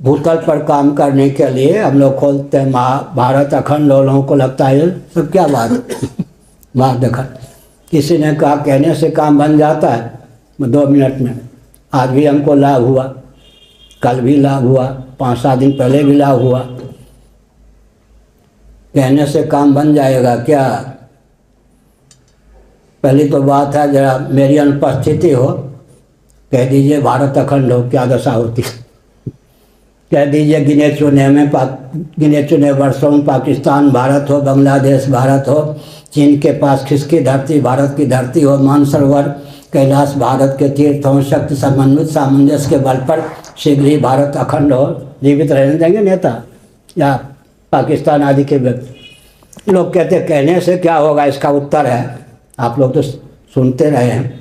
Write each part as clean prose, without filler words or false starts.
भूतल पर काम करने के लिए हम लोग खोलते हैं महाभारत अखंड। लोगों को लगता है सब क्या बात भारत अखंड। किसी ने कहा कहने से काम बन जाता है 2 मिनट में। आज भी हमको लाभ हुआ, कल भी लाभ हुआ, 5-7 दिन पहले भी लाभ हुआ। कहने से काम बन जाएगा क्या? पहली तो बात है जरा मेरी अनुपस्थिति हो, कह दीजिए भारत अखंड हो, क्या दशा होती। कह दीजिए गिने चुने वर्षों में पाकिस्तान भारत हो, बांग्लादेश भारत हो, चीन के पास खिसकी धरती भारत की धरती हो, मानसरोवर कैलाश भारत के तीर्थ हो, शक्ति समन्वित सामंजस्य के बल पर शीघ्र ही भारत अखंड हो। जीवित रहने देंगे नेता या पाकिस्तान आदि के व्यक्ति? लोग कहते कहने से क्या होगा, इसका उत्तर है, आप लोग तो सुनते रहे हैं,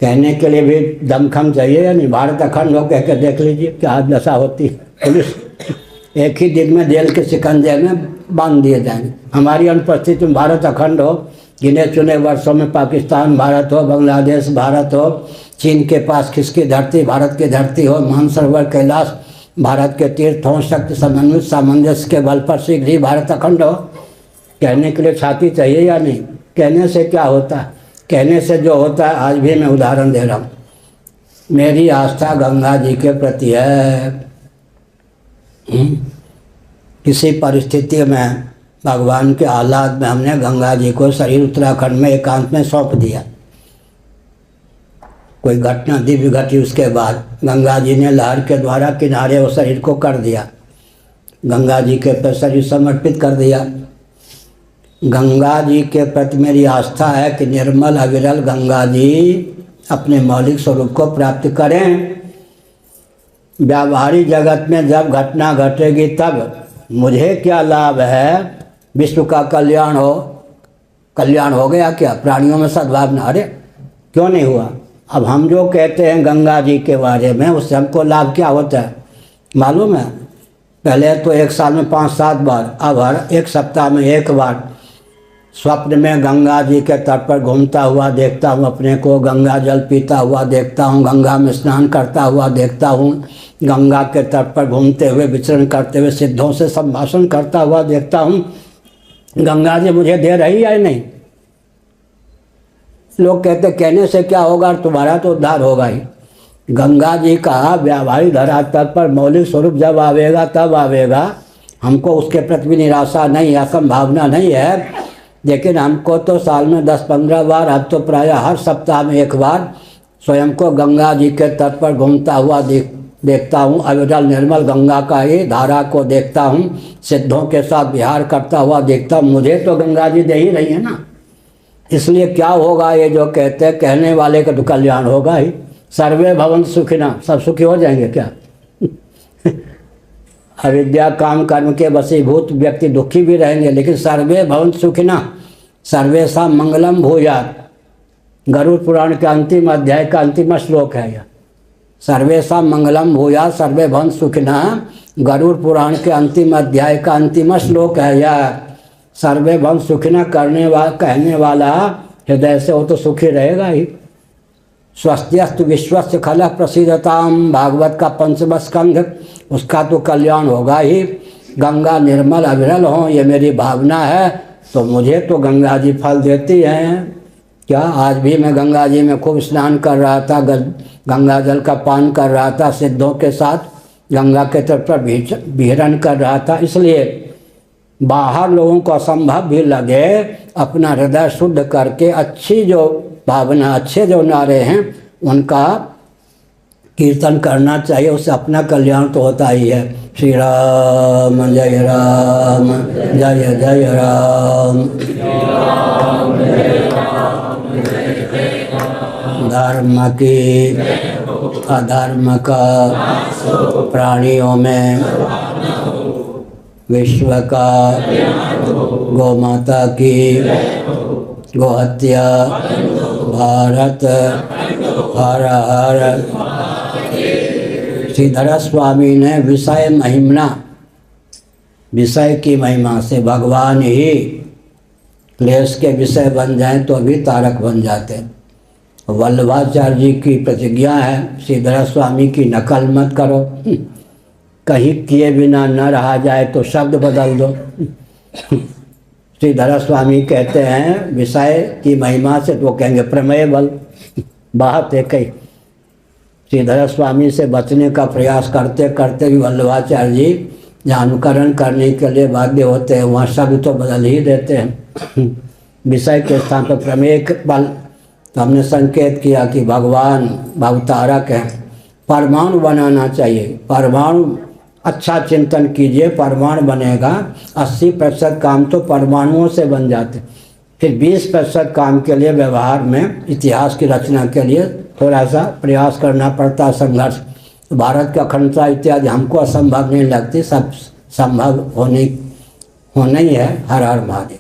कहने के लिए भी दमखम चाहिए या नहीं। भारत अखंड हो कह के देख लीजिए क्या दशा होती है। पुलिस एक ही दिन में जेल के शिकंजे में बांध दिए जाएंगे। हमारी अनुपस्थिति में भारत अखंड हो, गिने चुने वर्षों में पाकिस्तान भारत हो, बांग्लादेश भारत हो, चीन के पास खिसकी धरती भारत की धरती हो, मानसरोवर कैलाश भारत के तीर्थ हों, शक्ति समन्वित सामंजस्य के बल पर शीघ्र ही भारत अखंड हो। कहने के लिए छाती चाहिए या नहीं? कहने से क्या होता है? कहने से जो होता है, आज भी मैं उदाहरण दे रहा हूँ। मेरी आस्था गंगा जी के प्रति है। किसी परिस्थिति में भगवान के हालात में हमने गंगा जी को शरीर उत्तराखंड में एकांत में सौंप दिया। कोई घटना दिव्य घटी, उसके बाद गंगा जी ने लहर के द्वारा किनारे वो शरीर को कर दिया, गंगा जी के प्रति शरीर समर्पित कर दिया। गंगा जी के प्रति मेरी आस्था है कि निर्मल अविरल गंगा जी अपने मौलिक स्वरूप को प्राप्त करें। व्यावहारिक जगत में जब घटना घटेगी तब मुझे क्या लाभ है? विश्व का कल्याण हो, कल्याण हो गया क्या? प्राणियों में सद्भावना, अरे क्यों नहीं हुआ? अब हम जो कहते हैं गंगा जी के बारे में, उससे हमको लाभ क्या होता है मालूम है? पहले तो 1 साल में 5-7 बार, अब हर 1 सप्ताह में 1 बार स्वप्न में गंगा जी के तट पर घूमता हुआ देखता हूँ अपने को, गंगा जल पीता हुआ देखता हूँ, गंगा में स्नान करता हुआ देखता हूँ, गंगा के तट पर घूमते हुए विचरण करते हुए सिद्धों से संभाषण करता हुआ देखता हूँ। गंगा जी मुझे दे रही है नहीं? लोग कहते कहने से क्या होगा, तुम्हारा तो उद्धार होगा ही। गंगा जी का व्यावहारिक धरातल पर मौलिक स्वरूप जब आवेगा तब आवेगा। हमको उसके प्रति भी निराशा नहीं है, संभावना नहीं है, लेकिन हमको तो साल में 10-15 बार, अब तो प्रायः हर सप्ताह में 1 बार स्वयं को गंगा जी के तट पर घूमता हुआ देखता हूँ। अविरल निर्मल गंगा का ही धारा को देखता हूँ, सिद्धों के साथ विहार करता हुआ देखता हूँ। मुझे तो गंगा जी दे ही रही है ना, इसलिए क्या होगा? ये जो कहते हैं कहने वाले का तो कल्याण होगा ही। सर्वे भवन्तु सुखिनः, सब सुखी हो जाएंगे क्या? अविद्या काम कर्म के वशीभूत व्यक्ति दुखी भी रहेंगे, लेकिन सर्वे भवन्तु सुखिनः सर्वेषां मंगलम भूयात्, गरुड़ पुराण के अंतिम अध्याय का अंतिम श्लोक है यह। सर्वेषां मंगलम भूयात् सर्वे भवन्तु सुखिनः, गरुड़ पुराण के अंतिम अध्याय का अंतिम श्लोक है यह। सर्वे भवन्तु सुखिनः कहने वाला हृदय से वो तो सुखी रहेगा ही। स्वस्त्यस्तु विश्वस्य खलः प्रसीदताम, भागवत का 5वां स्कंध, उसका तो कल्याण होगा ही। गंगा निर्मल अविरल हो, ये मेरी भावना है, तो मुझे तो गंगा जी फल देती हैं। क्या आज भी मैं गंगा जी में खूब स्नान कर रहा था, गंगा जल का पान कर रहा था, सिद्धों के साथ गंगा के तट पर विहरण कर रहा था। इसलिए बाहर लोगों को असंभव भी लगे, अपना हृदय शुद्ध करके अच्छी जो भावना, अच्छे जो नारे हैं उनका कीर्तन करना चाहिए, उससे अपना कल्याण तो होता ही है। श्री राम जय राम, जय जय राम। धर्म की अधर्म का प्राणियों में, विश्व का, गौ माता की, गोहत्या, भारत हर हर। श्रीधर स्वामी ने विषय महिमा, विषय की महिमा से भगवान ही क्लेश के विषय बन जाएं तो अभी तारक बन जाते हैं। वल्लभाचार्य जी की प्रतिज्ञा है, श्रीधर स्वामी की नकल मत करो। कहीं किए बिना न रहा जाए तो शब्द बदल दो। श्रीधर स्वामी कहते हैं विषय की महिमा से तो कहेंगे प्रमेय बल, बात है कई। श्रीधर स्वामी से बचने का प्रयास करते करते भी वल्लभाचार्य जी जहाँ अनुकरण करने के लिए बाध्य होते हैं वहाँ शब्द तो बदल ही देते हैं। विषय के स्थान पर प्रमेय बल। तो हमने संकेत किया कि भगवान भवतारक हैं, परमाणु बनाना चाहिए। परमाणु अच्छा चिंतन कीजिए, परमाणु बनेगा। 80% काम तो परमाणुओं से बन जाते, फिर 20% काम के लिए व्यवहार में इतिहास की रचना के लिए थोड़ा सा प्रयास करना पड़ता, संघर्ष। भारत की अखंडता इत्यादि हमको असंभव नहीं लगती, सब संभव होने ही है। हर हर महादेव।